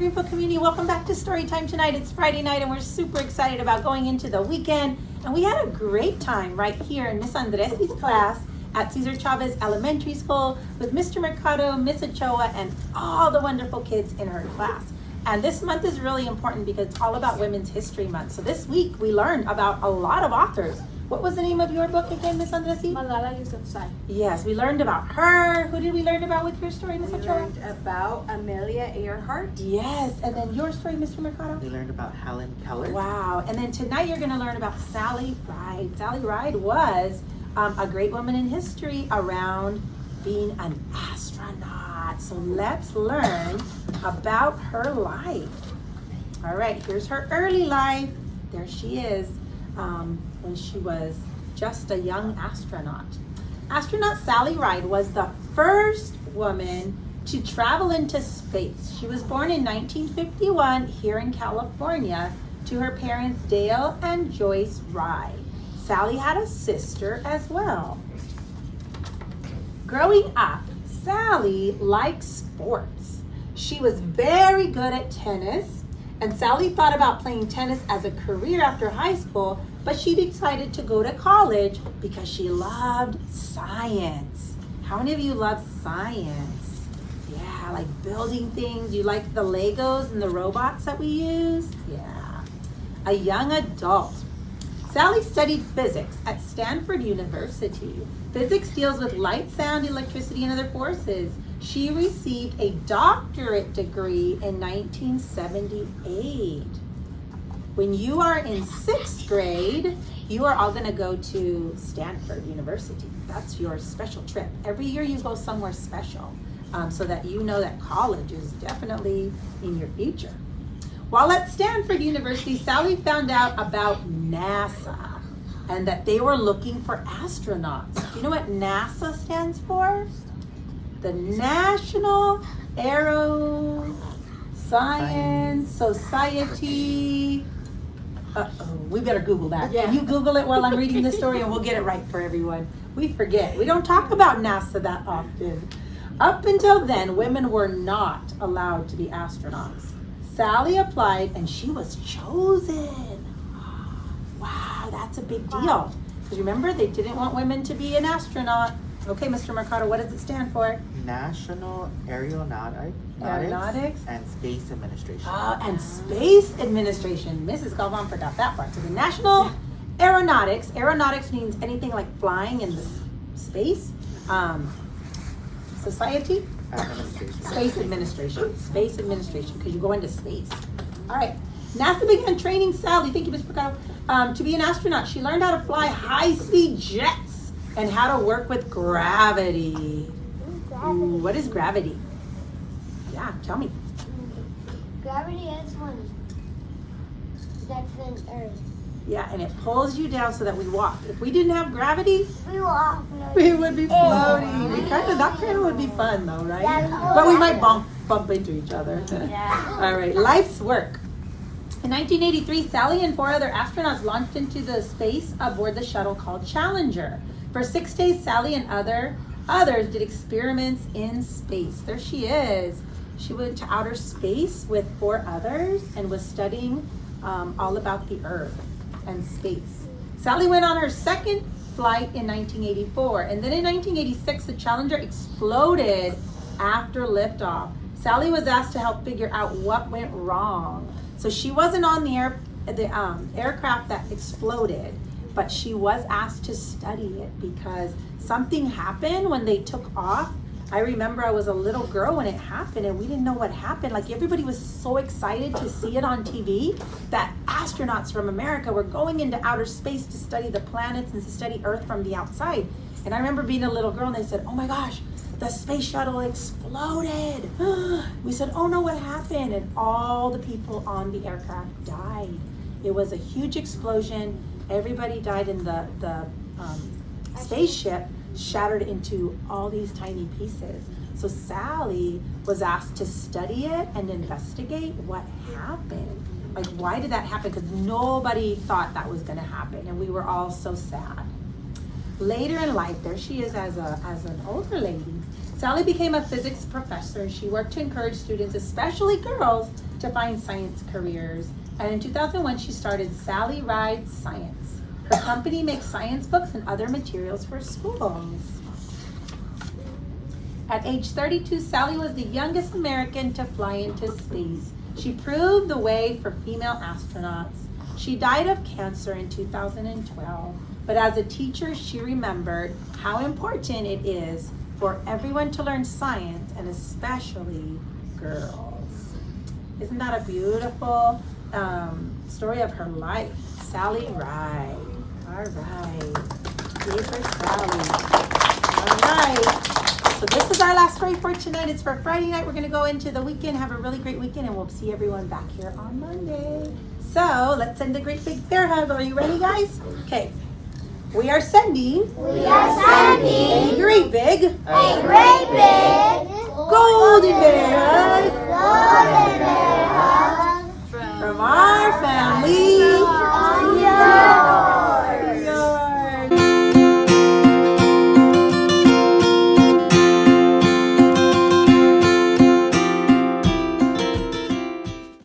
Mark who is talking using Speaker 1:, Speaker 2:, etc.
Speaker 1: Greenfield community. Welcome back to Story Time tonight. It's Friday night and we're super excited about going into the weekend. And we had a great time right here in Miss Andresi's class at Cesar Chavez Elementary School with Mr. Mercado, Miss Ochoa, and all the wonderful kids in her class. And this month is really important because it's all about Women's History Month. So this week we learned about a lot of authors. What was the name of your book again, Miss Andresi?
Speaker 2: Malala Yousafzai.
Speaker 1: Yes, we learned about her. Who did we learn about with your story, Miss
Speaker 2: We
Speaker 1: Ochoa?
Speaker 2: learned about Amelia Earhart.
Speaker 1: Yes, and then your story, Mr. Mercado?
Speaker 3: We learned about Helen Keller.
Speaker 1: Wow, and then tonight you're going to learn about Sally Ride. Sally Ride was a great woman in history around being an astronaut. So let's learn about her life. All right, here's her early life. There she is when she was just a young astronaut. Astronaut Sally Ride was the first woman to travel into space. She was born in 1951 here in California to her parents Dale and Joyce Ride. Sally had a sister as well. Growing up, Sally liked sports. She was very good at tennis, and Sally thought about playing tennis as a career after high school, but she decided to go to college because she loved science. How many of you love science? Yeah, like building things. You like the Legos and the robots that we use? Yeah. A young adult. Sally studied physics at Stanford University. Physics deals with light, sound, electricity, and other forces. She received a doctorate degree in 1978. When you are in 6th grade, you are all going to go to Stanford University. That's your special trip. Every year you go somewhere special so that you know that college is definitely in your future. While at Stanford University, Sally found out about NASA and that they were looking for astronauts. Do you know what NASA stands for? The National Aeroscience Society. We better Google that.
Speaker 2: Yeah.
Speaker 1: Can you Google it while I'm reading the story and we'll get it right for everyone. We forget. We don't talk about NASA that often. Up until then, women were not allowed to be astronauts. Sally applied and she was chosen. Wow, that's a big deal. Because remember, they didn't want women to be an astronaut. Okay, Mr. Mercado, what does it stand for?
Speaker 3: National Aeronautics and Space Administration.
Speaker 1: And Space Administration. Mrs. Galvan forgot that part. So the National Aeronautics. Aeronautics means anything like flying in the space. Society? Space Administration. Space Administration, because you go into space. All right. NASA began training Sally, thank you, Ms. Mercado, to be an astronaut. She learned how to fly high-speed jets and how to work with gravity. Ooh, what is gravity? Yeah, tell me.
Speaker 4: Gravity is one that's in Earth.
Speaker 1: Yeah, and it pulls you down so that we walk. If we didn't have gravity,
Speaker 4: We will all
Speaker 1: we would be floating. That kind of would be fun though, right? But we might bump into each other. All right, life's work. In 1983, Sally and 4 other astronauts launched into the space aboard the shuttle called Challenger. For 6 days, Sally and others did experiments in space. There she is. She went to outer space with 4 others and was studying all about the Earth and space. Sally went on her second flight in 1984, and then in 1986, the Challenger exploded after liftoff. Sally was asked to help figure out what went wrong. So she wasn't on the aircraft that exploded, but she was asked to study it because something happened when they took off. I remember I was a little girl when it happened and we didn't know what happened. Like everybody was so excited to see it on TV that astronauts from America were going into outer space to study the planets and to study Earth from the outside. And I remember being a little girl and they said, oh my gosh, the space shuttle exploded. We said, oh no, what happened? And all the people on the aircraft died. It was a huge explosion. Everybody died in the spaceship, shattered into all these tiny pieces. So Sally was asked to study it and investigate what happened. Like, why did that happen? Because nobody thought that was going to happen, and we were all so sad. Later in life, there she is as an older lady. Sally became a physics professor, and she worked to encourage students, especially girls, to find science careers. And in 2001, she started Sally Rides Science. Her company makes science books and other materials for schools. At age 32, Sally was the youngest American to fly into space. She proved the way for female astronauts. She died of cancer in 2012, but as a teacher, she remembered how important it is for everyone to learn science, and especially girls. Isn't that a beautiful story of her life? Sally Ride. All right. Yay for Sally. All right. So this is our last story for tonight. It's for Friday night. We're going to go into the weekend. Have a really great weekend, and we'll see everyone back here on Monday. So let's send a great big bear hug. Are you ready, guys? Okay. We are sending a great big
Speaker 4: golden bear.